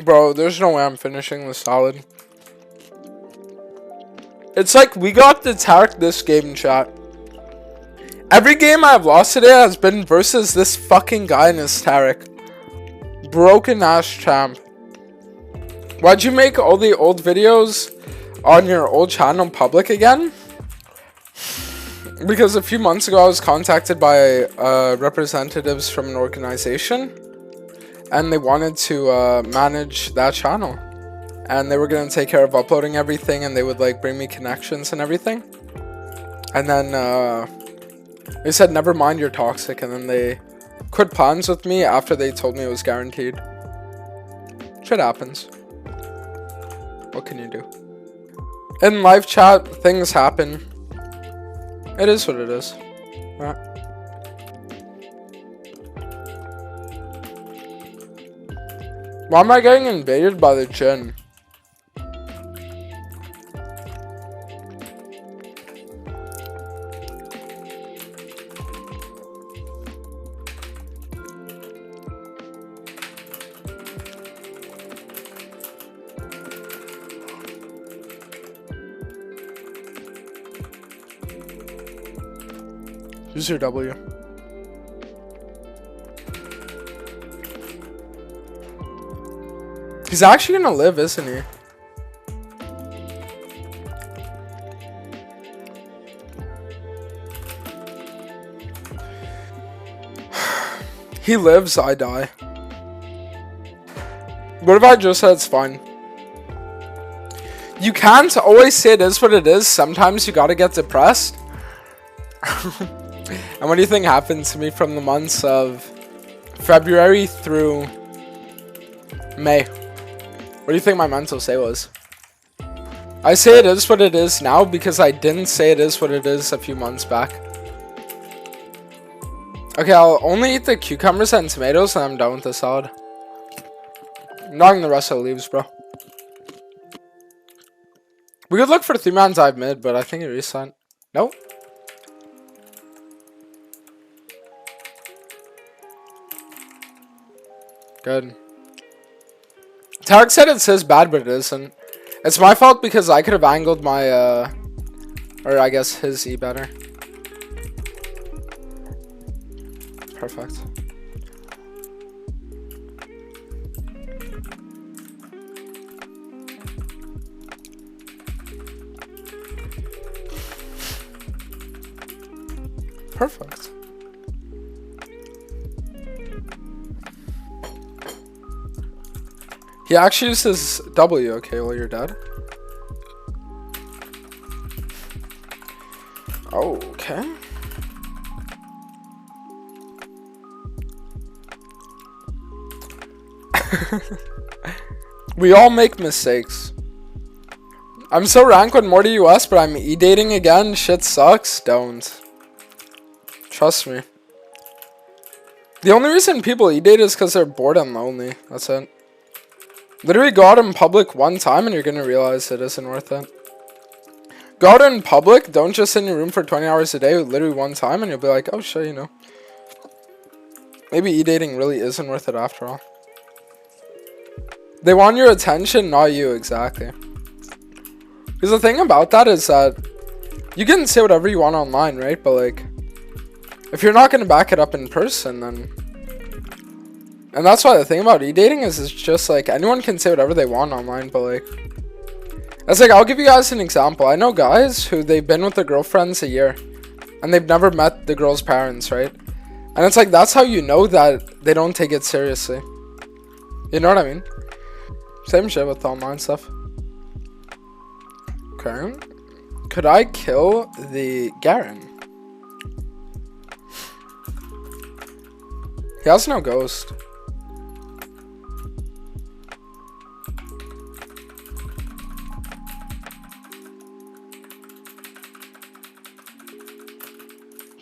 Bro, there's no way I'm finishing the salad. It's like we got the Tarek this game, chat. Every game I've lost today has been versus this fucking guy and his Tarek. Broken ass champ. Why'd you make all the old videos on your old channel public again? Because a few months ago I was contacted by representatives from an organization. And they wanted to manage that channel. And they were going to take care of uploading everything. And they would like bring me connections and everything. And then they said, never mind, you're toxic. And then they quit plans with me after they told me it was guaranteed. Shit happens. What can you do? In live chat, things happen. It is what it is. Right. Why am I getting invaded by the djinn? Use your W. He's actually gonna live, isn't he? He lives, I die. What if I just said it's fine? You can't always say it is what it is. Sometimes you gotta get depressed. And what do you think happened to me from the months of February through May? What do you think my mental state was? I say it is what it is now because I didn't say it is what it is a few months back. Okay, I'll only eat the cucumbers and tomatoes and I'm done with the salad. I'm not eating the rest of the leaves, bro. We could look for 3-man dive mid, but I think it reset. Nope. Good. Tarek said it says bad, but it isn't. It's my fault because I could have angled my, or I guess his E better. Perfect. Perfect. He actually uses W, okay, while you're dead. Okay. We all make mistakes. I'm so ranked with more to US, but I'm E-dating again. Shit sucks. Don't. Trust me. The only reason people E-date is because they're bored and lonely. That's it. Literally go out in public one time and you're gonna realize it isn't worth it. Go out in public, don't just sit in your room for 20 hours a day, literally one time, and you'll be like, oh shit, you know. Maybe E-dating really isn't worth it after all. They want your attention, not you, exactly. Because the thing about that is that you can say whatever you want online, right? But like, if you're not gonna back it up in person, then... And that's why the thing about E-dating is it's just like anyone can say whatever they want online, but like it's like I'll give you guys an example. I know guys who they've been with their girlfriends a year and they've never met the girl's parents, right? And it's like that's how you know that they don't take it seriously. You know what I mean? Same shit with online stuff. Okay. Could I kill the Garen? He has no ghost.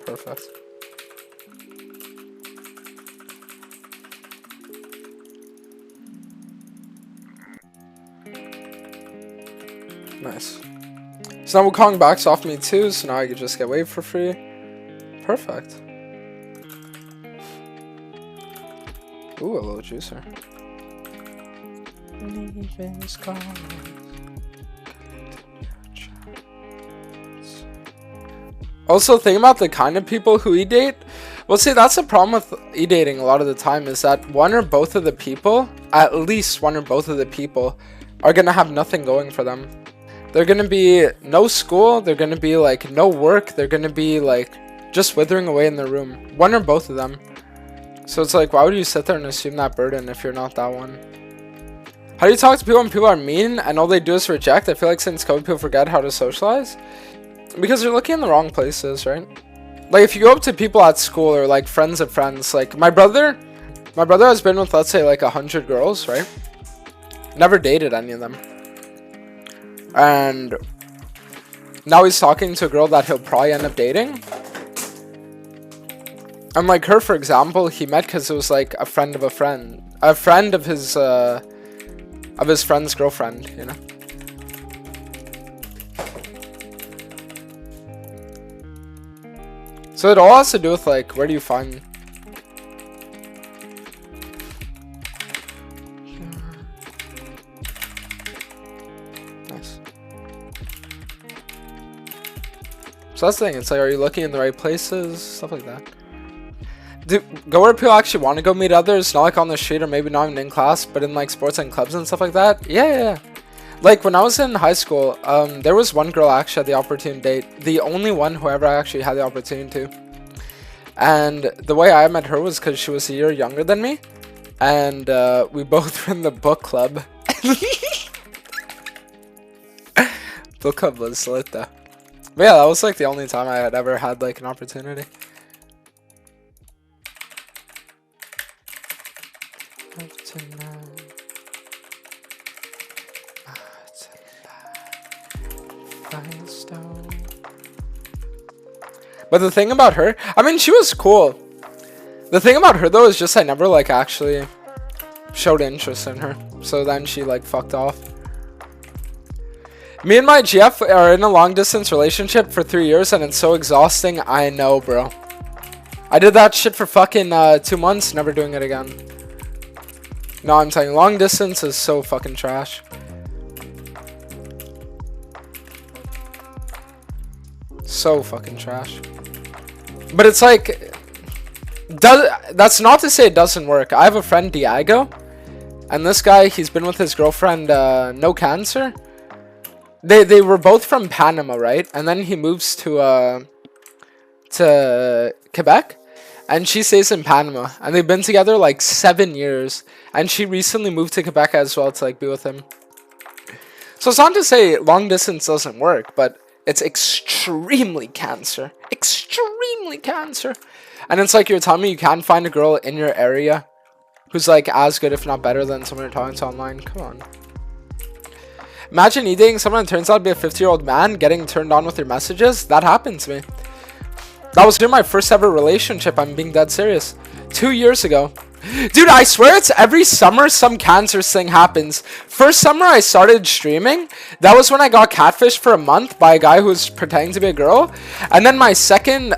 Perfect. Nice. So now Wukong backs off me too, so now I can just get wave for free. Perfect. Ooh, a little juicer. Leave is gone. Also, think about the kind of people who e-date. Well, see, that's the problem with e-dating a lot of the time, is that one or both of the people, at least one or both of the people, are going to have nothing going for them. They're going to be no school, they're going to be like no work, they're going to be like just withering away in their room. One or both of them. So it's like, why would you sit there and assume that burden if you're not that one? How do you talk to people when people are mean and all they do is reject? I feel like since COVID, people forget how to socialize. Because they're looking in the wrong places, right? Like, if you go up to people at school or, like, friends of friends, like, my brother has been with, let's say, like, 100 girls, right? Never dated any of them. And now he's talking to a girl that he'll probably end up dating. And, like, her, for example, he met because it was, like, a friend of a friend. A friend of his friend's girlfriend, you know? So it all has to do with, like, where do you find... Nice. So that's the thing, it's like, are you looking in the right places? Stuff like that. Go where people actually want to go meet others, not like on the street or maybe not even in class, but in, like, sports and clubs and stuff like that. Yeah. Like, when I was in high school, there was one girl I actually had the opportunity to date. The only one whoever I actually had the opportunity to. And the way I met her was because she was a year younger than me. And we both were in the book club. Book club was lit though. But yeah, that was like the only time I had ever had like an opportunity. But the thing about her, I mean, she was cool. The thing about her though is just I never like actually showed interest in her. So then she like fucked off. Me and my GF are in a long distance relationship for 3 years and it's so exhausting. I know, bro. I did that shit for fucking 2 months, never doing it again. No, I'm telling you, long distance is so fucking trash. So fucking trash. But it's like, that's not to say it doesn't work. I have a friend, Diego, and this guy, he's been with his girlfriend, no cancer. They were both from Panama, right? And then he moves to Quebec, and she stays in Panama. And they've been together like 7 years, and she recently moved to Quebec as well to like be with him. So it's not to say long distance doesn't work, but it's extremely cancer. Extremely cancer. And it's like you're telling me you can't find a girl in your area who's like as good, if not better, than someone you're talking to online. Come on. Imagine dating someone that turns out to be a 50-year-old man getting turned on with your messages. That happened to me. That was during my first ever relationship. I'm being dead serious. 2 years ago. Dude, I swear it's every summer some cancer thing happens. First summer I started streaming. That was when I got catfished for a month by a guy who was pretending to be a girl. And then my second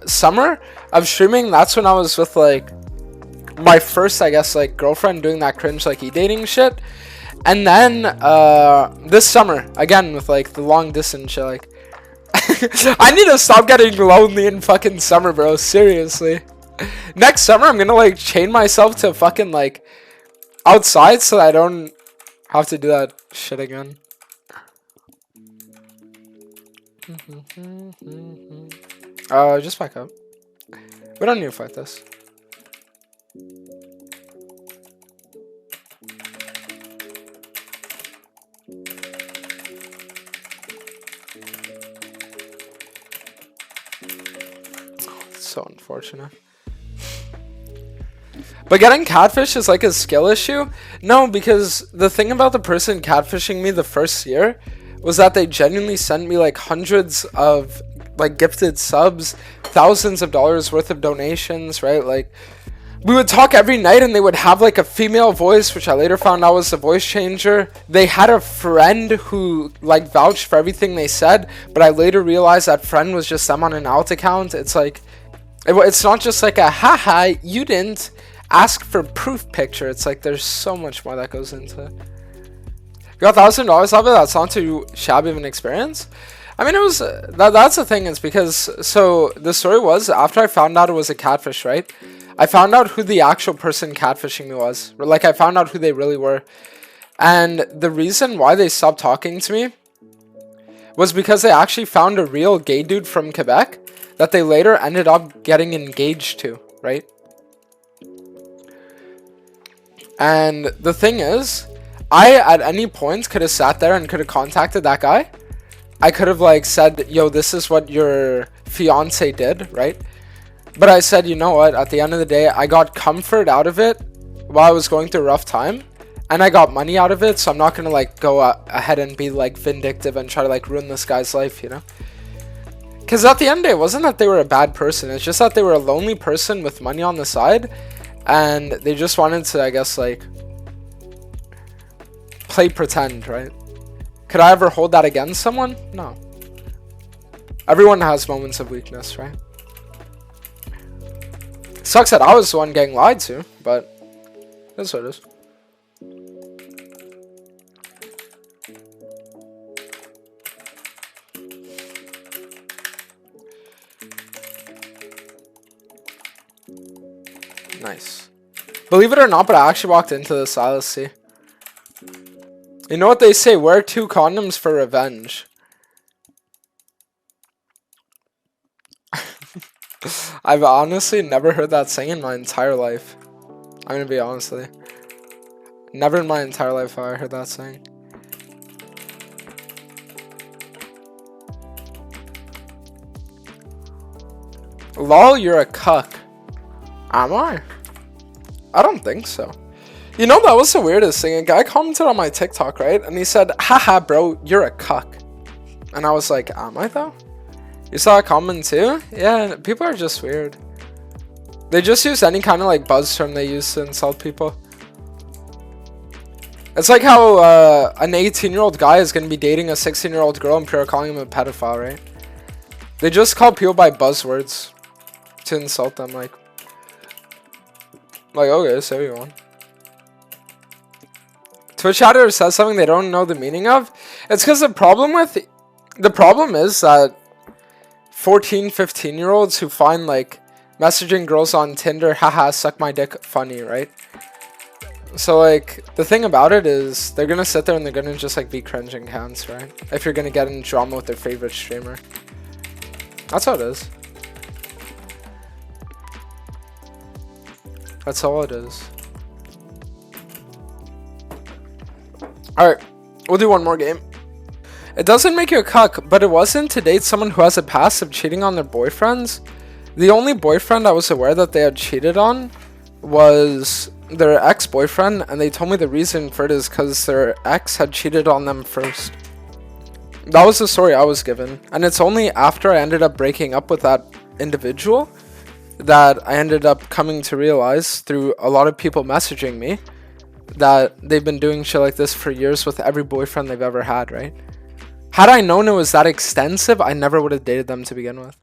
summer of streaming, that's when I was with like my first, I guess, like girlfriend doing that cringe like e-dating shit. And then this summer, again with like the long distance shit, like I need to stop getting lonely in fucking summer, bro. Seriously. Next summer, I'm gonna like chain myself to fucking like outside so that I don't have to do that shit again. Just back up. We don't need to fight this. So unfortunate. But getting catfish is like a skill issue? No, because the thing about the person catfishing me the first year was that they genuinely sent me like hundreds of like gifted subs, thousands of dollars worth of donations, right? Like we would talk every night and they would have like a female voice, which I later found out was a voice changer. They had a friend who like vouched for everything they said, but I later realized that friend was just them on an alt account. It's like, it's not just like a haha, you didn't ask for proof picture. It's like there's so much more that goes into it. Got $1,000 off it. That's not too shabby of an experience. I mean, it was that's the thing, is because, so the story was, after I found out it was a catfish, right? I found out who the actual person catfishing me was. Like, I found out who they really were. And the reason why they stopped talking to me was because they actually found a real gay dude from Quebec that they later ended up getting engaged to, right? And the thing is, I at any point could have sat there and could have contacted that guy. I could have like said, yo, this is what your fiance did, right? But I said, you know what, at the end of the day, I got comfort out of it while I was going through a rough time. And I got money out of it, so I'm not gonna like go ahead and be like vindictive and try to like ruin this guy's life, you know? Because at the end of the day, it wasn't that they were a bad person. It's just that they were a lonely person with money on the side. And they just wanted to, I guess, like, play pretend, right? Could I ever hold that against someone? No. Everyone has moments of weakness, right? Sucks that I was the one getting lied to, but that's what it is. Nice. Believe it or not, but I actually walked into the Silas C. You know what they say? Wear 2 condoms for revenge. I've honestly never heard that saying in my entire life. I'm gonna be honest with you. Never in my entire life have I heard that saying. Lol, you're a cuck. Am I? I don't think so. You know, that was the weirdest thing. A guy commented on my TikTok, right? And he said, haha, bro, you're a cuck. And I was like, am I though? You saw a comment too? Yeah, people are just weird. They just use any kind of like buzz term they use to insult people. It's like how an 18-year-old guy is going to be dating a 16-year-old girl and people are calling him a pedophile, right? They just call people by buzzwords to insult them, like okay, say what you want. Twitch chatter says something they don't know the meaning of. It's because the problem is that 14, 15-year-olds who find like messaging girls on Tinder, haha, suck my dick, funny, right? So like the thing about it is they're gonna sit there and they're gonna just like be cringing hands, right? If you're gonna get in drama with their favorite streamer. That's how it is. That's all it is. Alright, we'll do one more game. It doesn't make you a cuck, but it wasn't to date someone who has a past of cheating on their boyfriends. The only boyfriend I was aware that they had cheated on was their ex-boyfriend, and they told me the reason for it is because their ex had cheated on them first. That was the story I was given, and it's only after I ended up breaking up with that individual that I ended up coming to realize through a lot of people messaging me that they've been doing shit like this for years with every boyfriend they've ever had, right? Had I known it was that extensive, I never would have dated them to begin with.